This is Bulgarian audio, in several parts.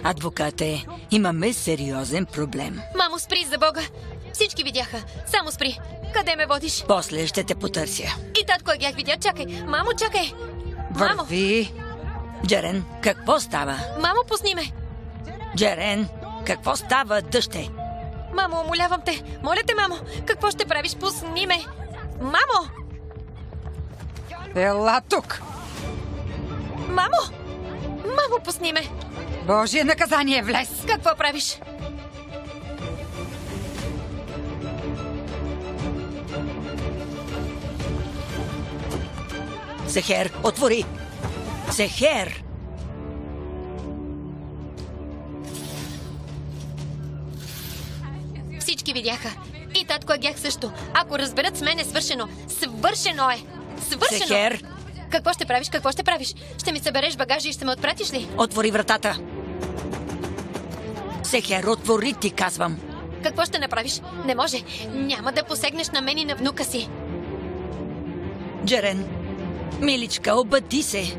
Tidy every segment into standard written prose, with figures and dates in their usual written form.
Адвокате, имаме сериозен проблем. Мамо, спри за Бога! Всички видяха. Само спри. Къде ме водиш? После ще те потърся. И татко я видя. Чакай. Мамо, чакай. Мамо, Върви. Джерен, какво става? мамо, пусни ме. Джерен, какво става, дъще? Мамо, умолявам те. Моля те, мамо. Какво ще правиш? Пусни ме. Мамо! Ела тук! Мамо! Мамо, пусни ме. Божие наказание, влез! Какво правиш? Сехер, отвори! Сехер! Всички видяха. И татко Агях също. Ако разберат с мен, е свършено. Свършено е! Свършено! Сехер! Какво ще правиш? Какво ще правиш? Ще ми събереш багажа и ще ме отпратиш ли? Отвори вратата! Сехер, отвори, ти казвам! Какво ще направиш? Не може. Няма да посегнеш на мен и на внука си. Джерен, миличка, обади се!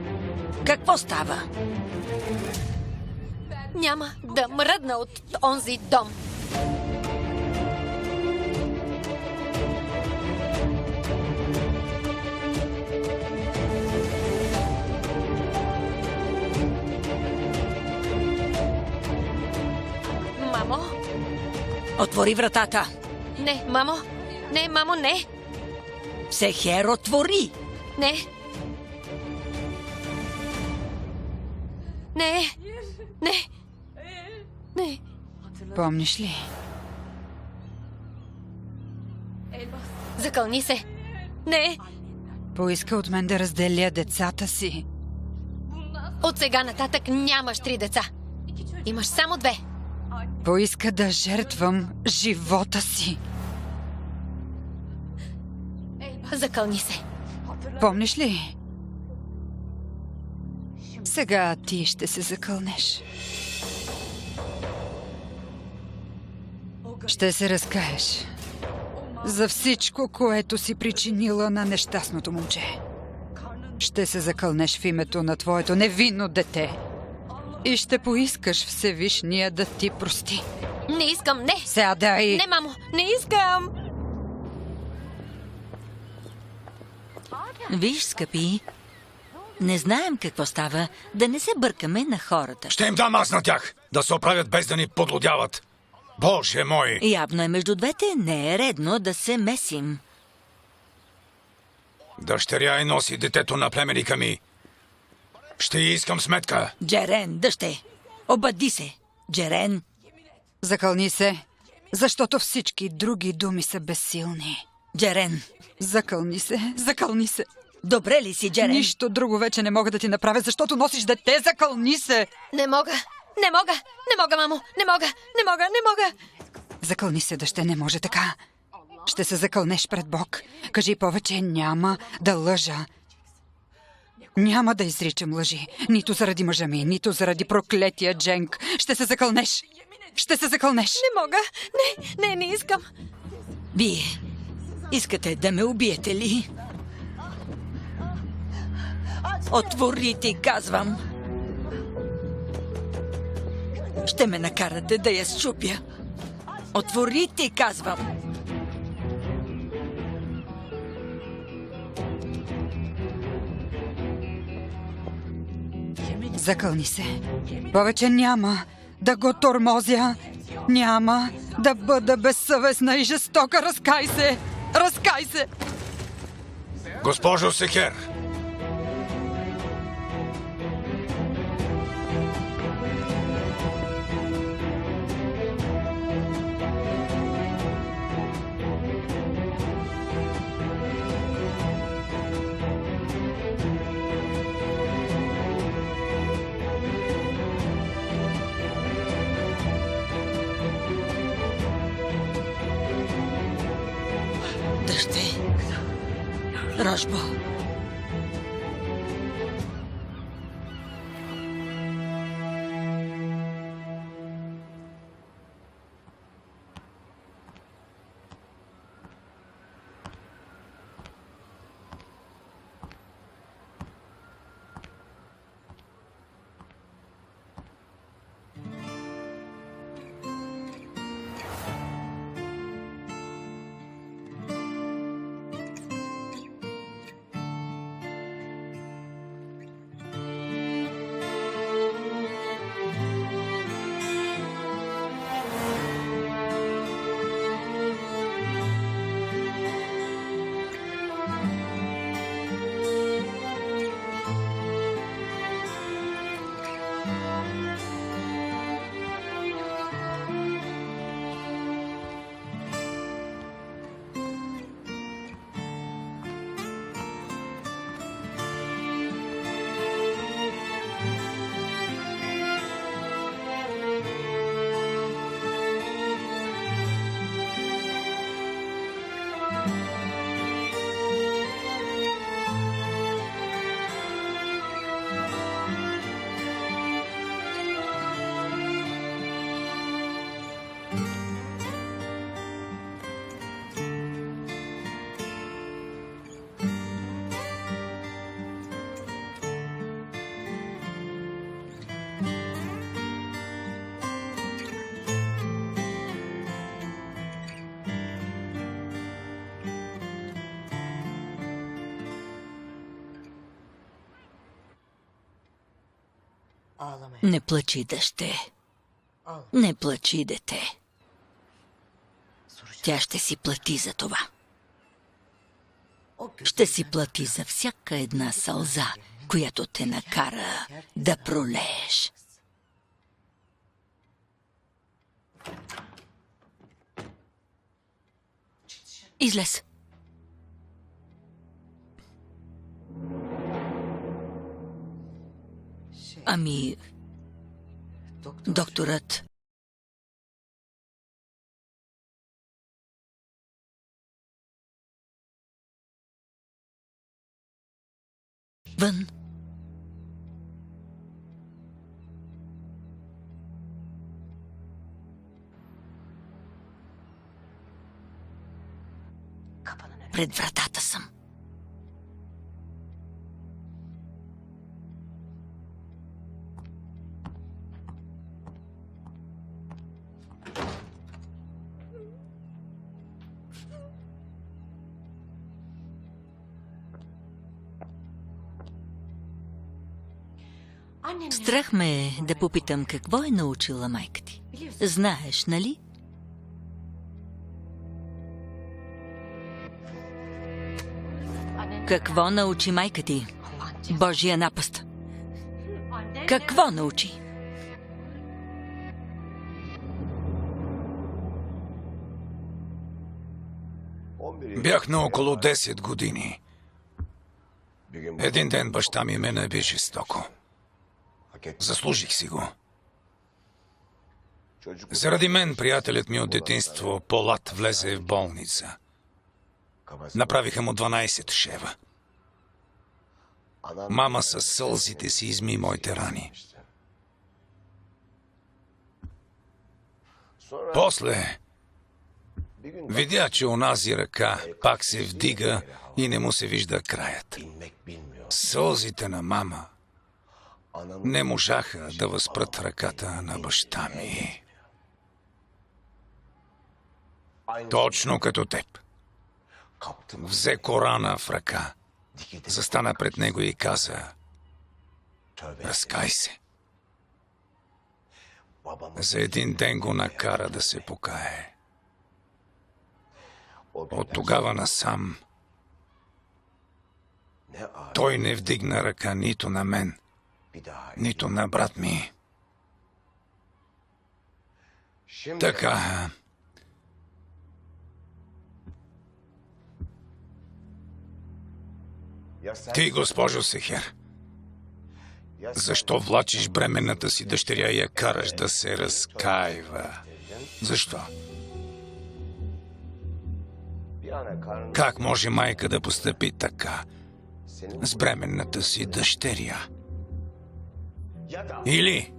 Какво става? Няма да мръдна от онзи дом. Мамо? Отвори вратата! Не, мамо. Не, мамо, не. Сехер, отвори! Не. Не. Не. Не. Помниш ли? Закълни се. Не. Поиска от мен да разделя децата си. От сега нататък нямаш 3 деца. Имаш само 2. Поиска да жертвам живота си. Закълни се. Помниш ли? Сега ти ще се закълнеш. Ще се разкаеш за всичко, което си причинила на нещастното момче. Ще се закълнеш в името на твоето невинно дете. И ще поискаш Всевишния да ти прости. Не искам, не. Сядай! Не, мамо, не искам. Виж, скъпи, не знаем какво става, да не се бъркаме на хората. Ще им дам аз на тях, да се оправят без да ни подлодяват. Боже мой! Явно е между двете, не е редно да се месим. Дъщеря и носи детето на племеника ми. Ще й искам сметка. Джерен, дъще, обади се. Джерен, Закълни се, защото всички други думи са безсилни. Джерен, Закълни се, закълни се. добре ли си, Джерен? Нищо друго вече не мога да ти направя, защото носиш дете, закълни се! Не мога. Не мога. Не мога, мамо. Не мога. Не мога. Не мога. Закълни се, дъще, не може така. Ще се закълнеш пред Бог. Кажи повече, няма да лъжа. Няма да изричам лъжи. Нито заради мъжа ми, нито заради проклетия Дженк. Ще се закълнеш. Ще се закълнеш. Не мога. Не искам. Вие искате да ме убиете ли? Отвори, ти казвам. Ще ме накарате да я счупя. Отвори, ти казвам. Закълни се. Повече няма да го тормозя. Няма да бъда безсъвестна и жестока. Разкай се! Разкай се! Госпожо Сехер! Дъще. Рожбо. Не плачи, дъще. Не плачи, дете. Тя ще си плати за това. Ще си плати за всяка една сълза, която те накара да пролееш. Излез. Ами, докторът... Вън. Пред вратата съм. Страх ме е да попитам какво е научила майка ти. Знаеш, нали? Какво научи майка ти? Божия напъст. Какво научи? Бях на около 10 години. Един ден баща ми ме наби жестоко. Заслужих си го. Заради мен приятелят ми от детинство Полат влезе в болница. Направиха му 12 шева. Мама със сълзите си изми моите рани. После видя, че онази ръка пак се вдига и не му се вижда краят. Сълзите на мама не можаха да възпрат ръката на баща ми. Точно като теб. Взе Корана в ръка, застана пред него и каза: разкай се. За един ден го накара да се покае. От тогава насам той не вдигна ръка нито на мен, нито на брат ми. Така. Ти, госпожо Сехер, защо влачиш бременната си дъщеря и я караш да се разкаива? Защо? Как може майка да постъпи така с бременната си дъщеря? Или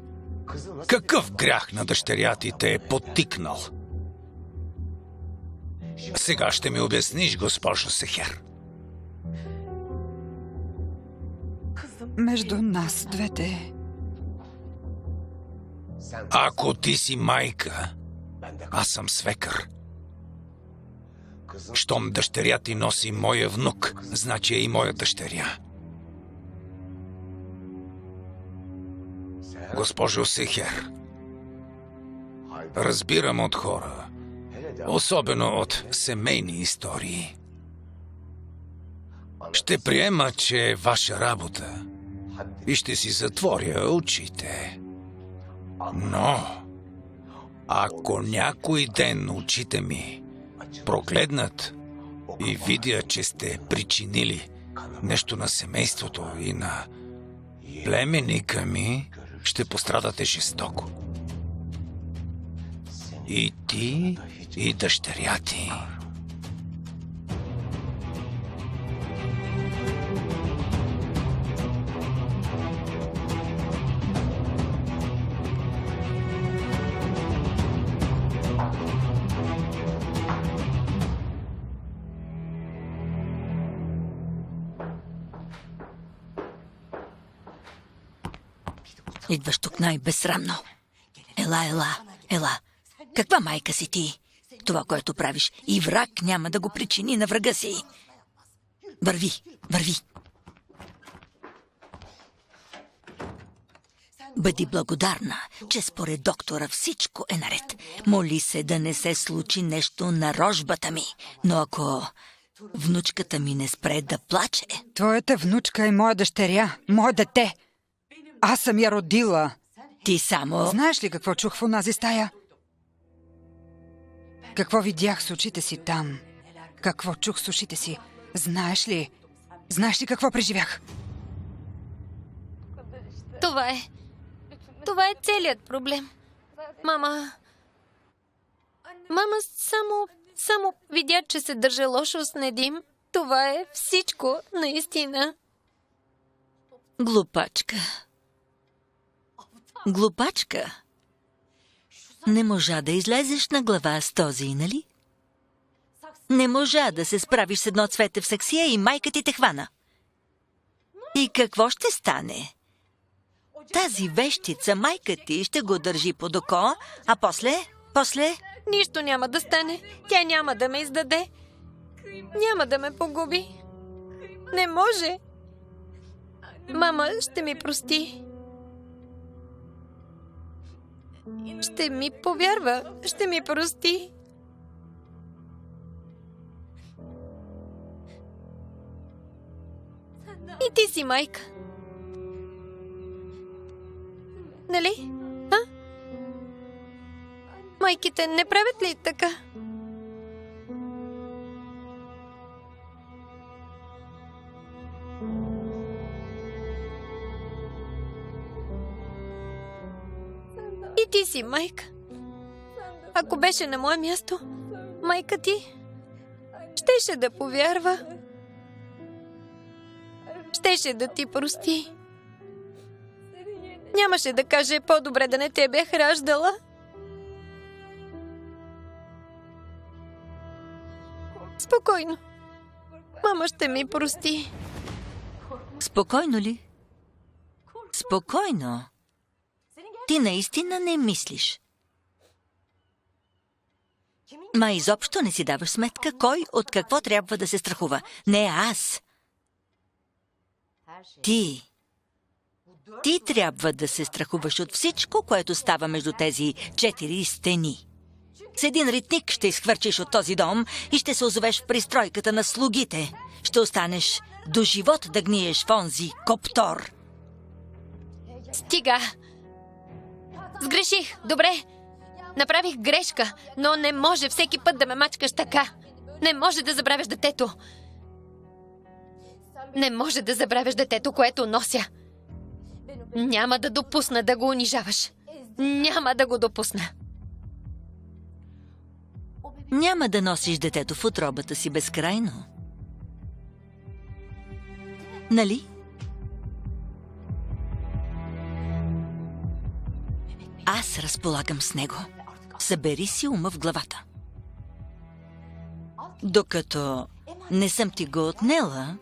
какъв грях на дъщеря ти те е подтикнал? Сега ще ми обясниш, госпожо Сехер. Между нас двете. Ако ти си майка, аз съм свекър. Щом дъщеря ти носи моя внук, значи е и моя дъщеря. Госпожо Сехер, разбирам от хора, особено от семейни истории. Ще приема, че е ваша работа и ще си затворя очите. Но, ако някой ден очите ми прогледнат и видя, че сте причинили нещо на семейството и на племенника ми, ще пострадате жестоко. И ти, и дъщеря ти. Идваш тук най-безсрамно. Ела. Каква майка си ти? Това, което правиш, и враг няма да го причини на врага си. Върви. Бъди благодарна, че според доктора всичко е наред. Моли се да не се случи нещо на рожбата ми. Но ако внучката ми не спре да плаче... Твоята внучка е моя дъщеря, мое дете. Аз съм я родила. Ти само... Знаеш ли какво чух в онази стая? Какво видях с очите си там? Какво чух с ушите си? Знаеш ли? Знаеш ли какво преживях? Това е целият проблем. Мама само видя, че се държа лошо с Недим. Това е всичко, наистина. Глупачка. Глупачка. Не можа да излезеш на глава с този, нали? Не можа да се справиш с едно цвете в саксия и майка ти те хвана. И какво ще стане? Тази вещица майка ти ще го държи под око, а после... Нищо няма да стане. Тя няма да ме издаде. Няма да ме погуби. Не може. Мама ще ми прости. Ще ми повярва. Ще ми прости. И ти си майка. Нали? А? Майките не правят ли така? И ти си майка. Ако беше на мое място, майка ти щеше да повярва. Щеше да ти прости. Нямаше да каже по-добре да не те бях раждала. Спокойно. Мама ще ми прости. Спокойно ли? Спокойно. Ти наистина не мислиш. Ма изобщо не си даваш сметка кой от какво трябва да се страхува. Не аз. Ти трябва да се страхуваш от всичко, което става между тези 4 стени. С един ритник ще изхвърчиш от този дом и ще се озовеш в пристройката на слугите. Ще останеш до живот да гниеш в онзи коптор. Стига! Сгреших, добре. Направих грешка, но не може всеки път да ме мачкаш така. Не може да забравяш детето. Не може да забравяш детето, което нося. Няма да допусна да го унижаваш. Няма да го допусна. Няма да носиш детето в утробата си безкрайно. Нали? Аз разполагам с него. Събери си ума в главата. Докато не съм ти го отнела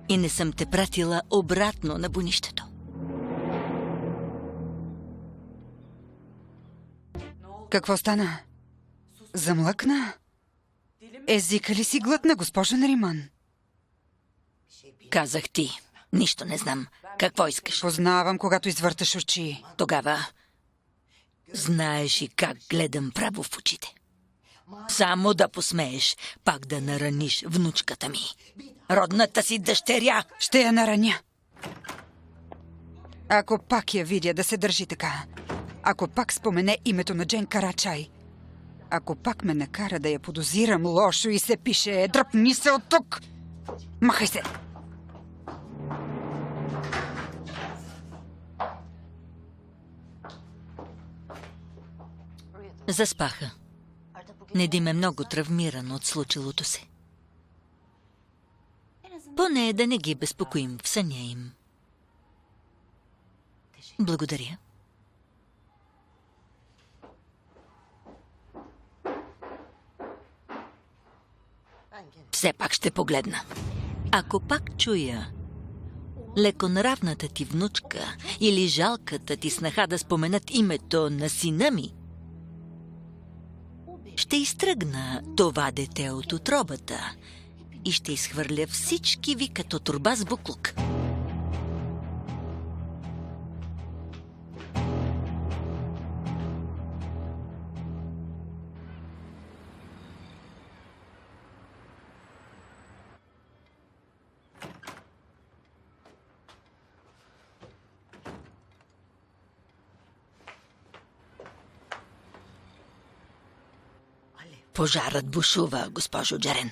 и не съм те пратила обратно на бунището. Какво стана? Замлъкна? Езика ли си глътна, госпожо Нариман? Казах ти. Нищо не знам. Какво искаш? Познавам, когато извърташ очи. Тогава знаеш и как гледам право в очите. Само да посмееш пак да нараниш внучката ми. Родната си дъщеря. Ще я нараня. Ако пак я видя да се държи така. Ако пак спомене името на Джен Карачай. Ако пак ме накара да я подозирам лошо и се пише "Дръпни се от тук". Махай се! Заспаха. Недим е много травмиран от случилото се. Поне да не ги безпокоим в съня им. Благодаря. Все пак ще погледна. Ако пак чуя леконравната ти внучка или жалката ти снаха да споменат името на сина ми, ще изтръгна това дете от утробата и ще изхвърля всички ви като торба с буклук. Пожарът бушува, госпожо Джерен.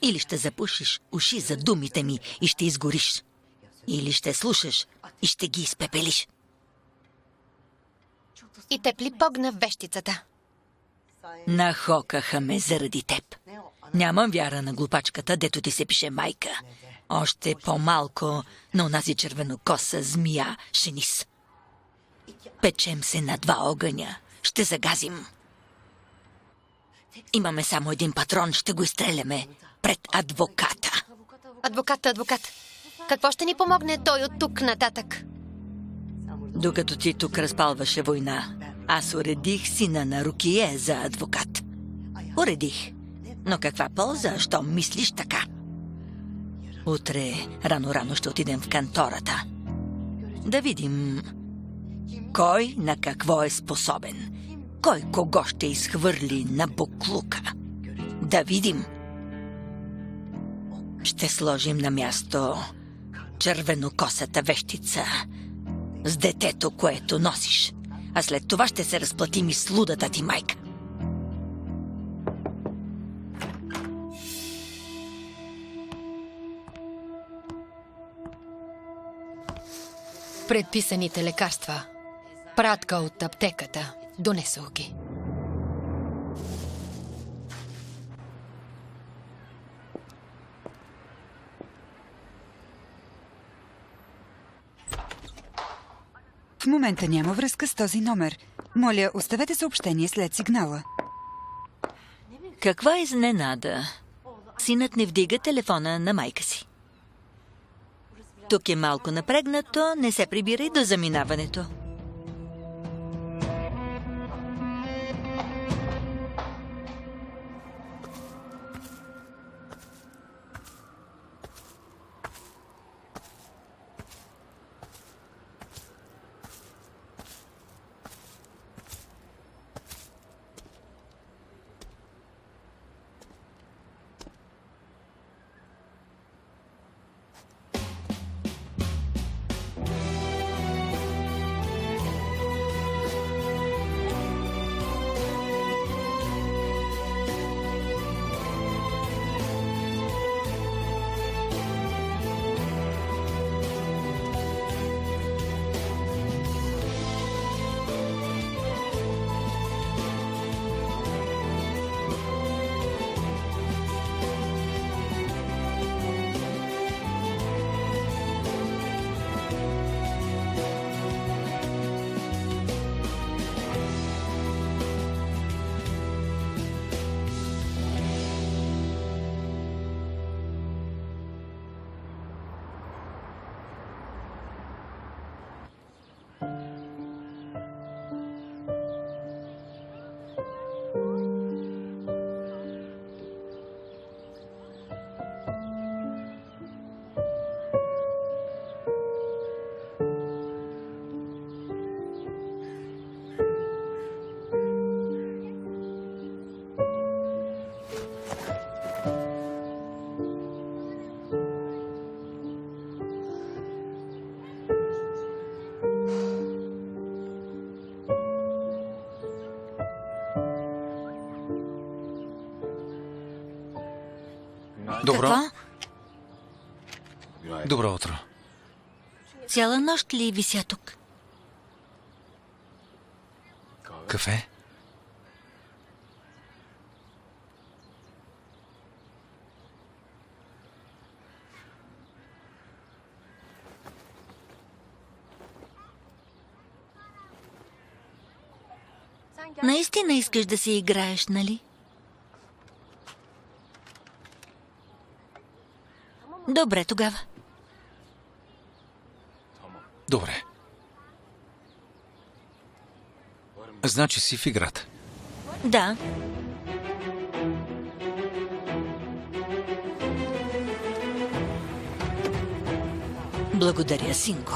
Или ще запушиш уши за думите ми и ще изгориш. Или ще слушаш и ще ги изпепелиш. И теб ли погна вещицата? Нахокаха ме заради теб. Нямам вяра на глупачката, дето ти се пише майка. Още по-малко на онази червенокоса змия Шенис. Печем се на два огъня. Ще загазим. Имаме само един патрон, ще го изстреляме пред адвоката. Адвокат. Какво ще ни помогне той от тук нататък? Докато ти тук разпалваше война, аз уредих сина на Рукие за адвокат. Уредих. Но каква полза, що мислиш така? Утре рано ще отидем в кантората. Да видим кой на какво е способен. Кой кого ще изхвърли на буклука. Да видим. Ще сложим на място червенокосата вещица с детето, което носиш. А след това ще се разплатим и с лудата ти майка. Предписаните лекарства. Пратка от аптеката. Донесох ги. В момента няма връзка с този номер. Моля, оставете съобщение след сигнала. Каква изненада? Синът не вдига телефона на майка си. Тук е малко напрегнато, не се прибирай до заминаването. Добро. Какво? Добро утро. Цяла нощ ли вися тук? Кафе? Наистина искаш да си играеш, нали? Добре тогава. Добре. Значи си в играта. Да. Благодаря, синко.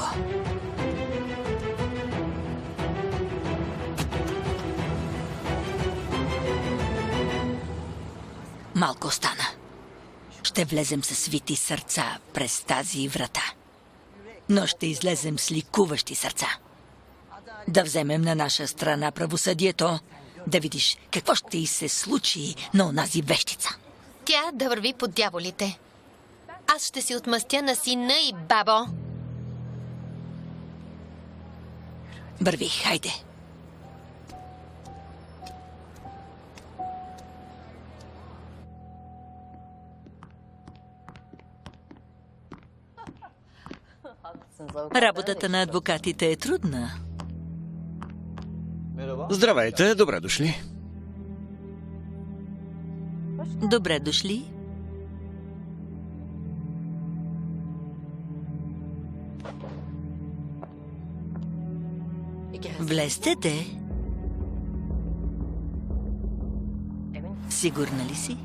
Малко остана. Ще влезем със свити сърца през тази врата. Но ще излезем с ликуващи сърца. Да вземем на наша страна правосъдието Да видиш какво ще й се случи на онази вещица. Тя да върви под дяволите. Аз ще си отмъстя на сина и бабо. Върви, хайде. Работата на адвокатите е трудна. Здравейте, добре дошли. Добре дошли. Влезте де. Сигурна ли си?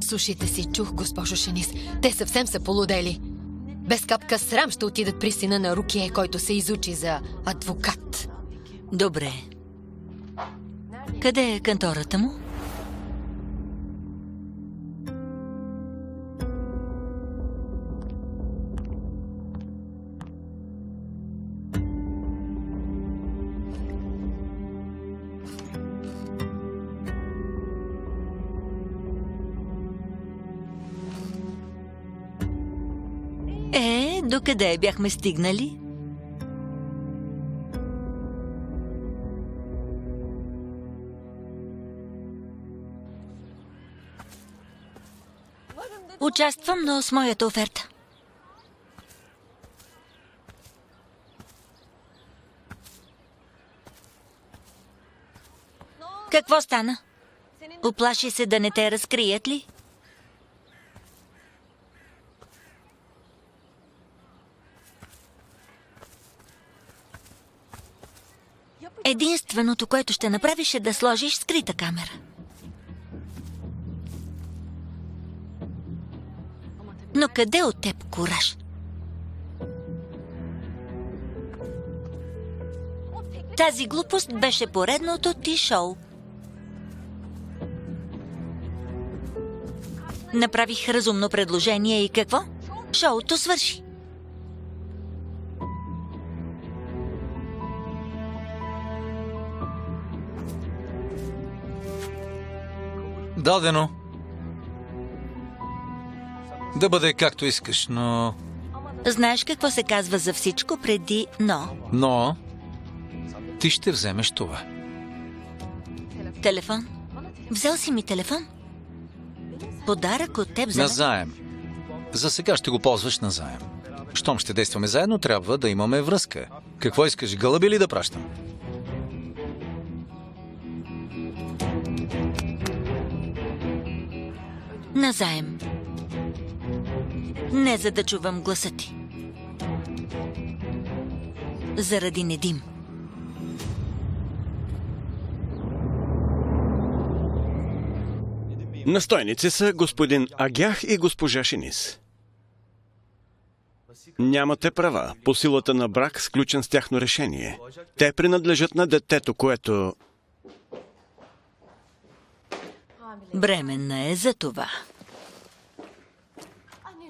С ушите си чух, госпожо Шенис. Те съвсем са полудели. Без капка срам ще отидат при сина на Рукие, който се изучи за адвокат. Добре. Къде е кантората му? Докъде бяхме стигнали? Участвам, но с моята оферта. Какво стана? Уплаши се да не те разкрият ли? Единственото, което ще направиш, е да сложиш скрита камера. Но къде от теб кураж? Тази глупост беше поредното ти шоу. Направих разумно предложение и какво? Шоуто свърши. Дадено. Да бъде както искаш, но... Знаеш какво се казва за всичко преди «но»? Но... Ти ще вземеш това. Телефон? Взел си ми телефон? Подарък от теб за мен? Назаем. За сега ще го ползваш назаем. Щом ще действаме заедно, трябва да имаме връзка. Какво искаш, гълъби ли да пращам? Назаем. Не за да чувам гласа ти. Заради Недим. Настойници са господин Агях и госпожа Шенис. Нямате права по силата на брак, сключен с тяхно решение. Те принадлежат на детето, което... Бременна е за това.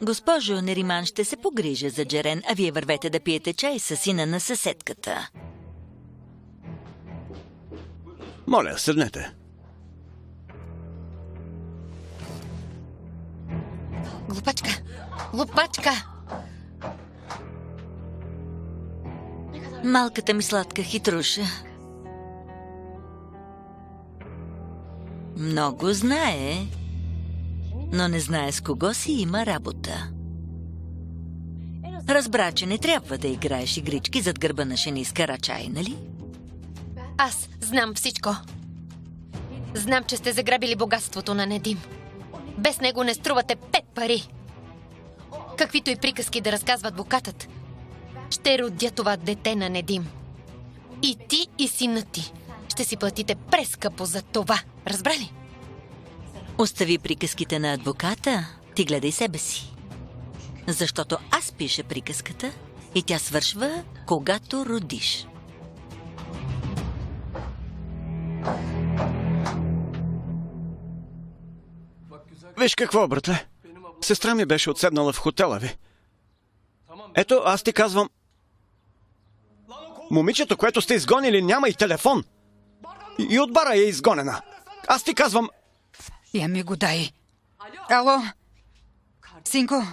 Госпожо Нериман, ще се погрижа за Джерен, а вие вървете да пиете чай с сина на съседката. Моля, седнете. Глупачка! Глупачка! Малката ми сладка хитруша. Много знае, но не знае с кого си има работа. Разбра, че не трябва да играеш игрички зад гърба на Шенис Карачай, нали? Аз знам всичко. Знам, че сте заграбили богатството на Недим. Без него не струвате 5 пари. Каквито и приказки да разказва адвокатът, ще родя това дете на Недим. И ти, и синът ти ще си платите прескъпо за това. Разбрали? Остави приказките на адвоката, ти гледай себе си. Защото аз пиша приказката и тя свършва, когато родиш. Виж какво, братле. Сестра ми беше отседнала в хотела ви. Ето, аз ти казвам... Момичето, което сте изгонили, няма и телефон. И от бара е изгонена. Аз ти казвам... Я ми го дай. Ало? Синко,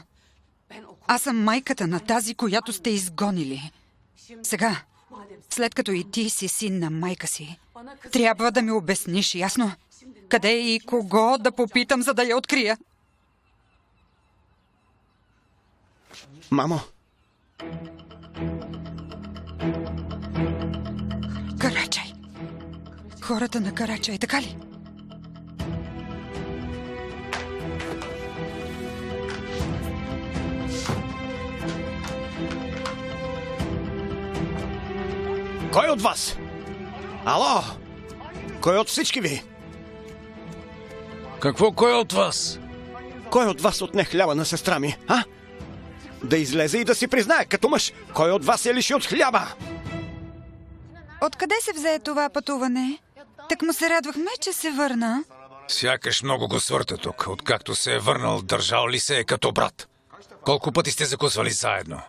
аз съм майката на тази, която сте изгонили. Сега, след като и ти си син на майка си, трябва да ми обясниш, ясно? Къде и кого да попитам, за да я открия? Мамо, Карачай. Хората на Карачай, така ли? кой от вас? Ало? Кой от всички ви? Какво кой от вас? Кой от вас отне хляба на сестра ми, а? Да излезе и да си признае като мъж. Кой от вас я лиши от хляба? Откъде се взе това пътуване? Так му се радвахме, че се върна. Сякаш много го свърта тук. Откакто се е върнал, държал ли се е като брат? Колко пъти сте закусвали заедно?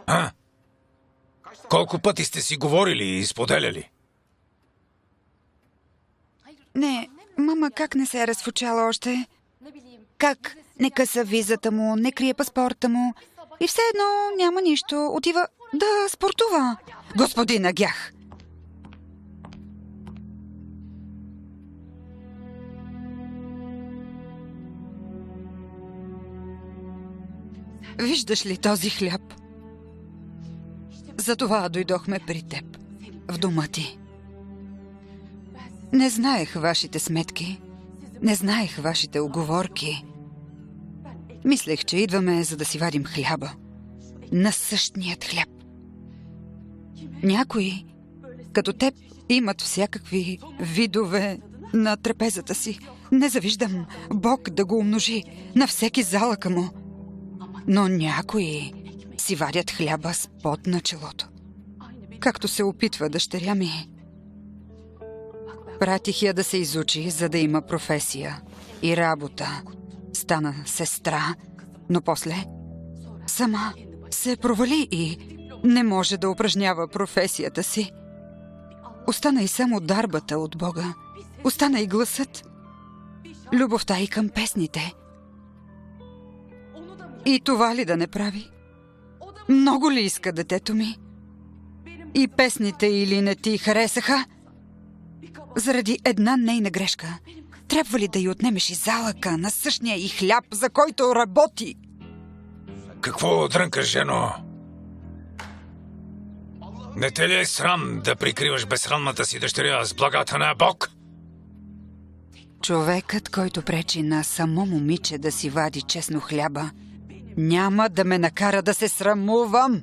А? Колко пъти сте си говорили и споделяли? Не, мама как не се е разфучала още? Как не къса визата му, не крие паспорта му и все едно няма нищо. Отива да спортува. Господин Агях! Виждаш ли този хляб? Затова дойдохме при теб, в дома ти. Не знаех вашите сметки, не знаех вашите уговорки. Мислех, че идваме, за да си вадим хляба. На същият хляб. Някои, като теб, имат всякакви видове на трапезата си. Не завиждам Бог да го умножи на всеки залъка му. Но някои си вадят хляба с пот на челото. Както се опитва дъщеря ми. Пратих я да се изучи, за да има професия и работа. Стана сестра, но после сама се провали и не може да упражнява професията си. Остана и само дарбата от Бога. Остана и гласът. Любовта и към песните. И това ли да не прави? Много ли иска детето ми? И песните или не ти харесаха? Заради една нейна грешка. Трябва ли да й отнемеш и залъка на същия и хляб, за който работи? Какво дрънкаш, жено? Не те ли е срам да прикриваш безсрамната си дъщеря с благата на Бог? Човекът, който пречи на само момиче да си вади честно хляба, няма да ме накара да се срамувам.